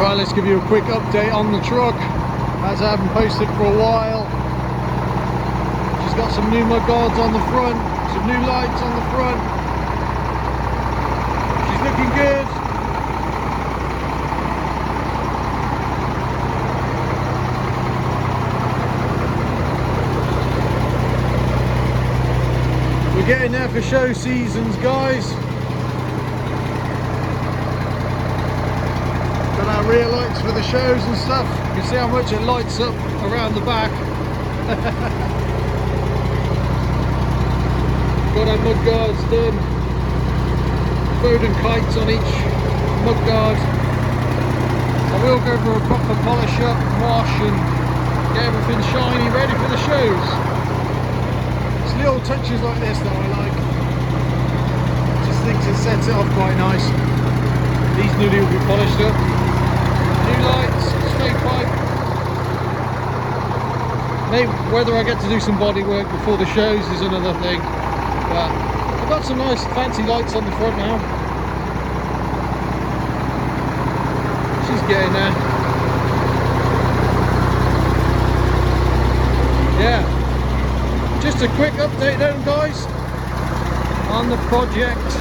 Right, let's give you a quick update on the truck, as I haven't posted for a while. She's got some new mudguards on the front, some new lights on the front. She's looking good. We're getting there for show seasons, guys. Got our rear lights for the shows and stuff. You can see how much it lights up around the back. Got our mudguards done. Foden kites on each mudguard. I will go for a proper polish up, wash and get everything shiny, ready for the shows. It's little touches like this that I like. Just thinks it sets it off quite nice. These nearly will be polished up. New lights, straight pipe. Maybe whether I get to do some body work before the shows is another thing. But I've got some nice fancy lights on the front now. She's getting there. Yeah. Just a quick update then, guys, on the project.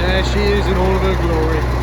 There she is in all of her glory.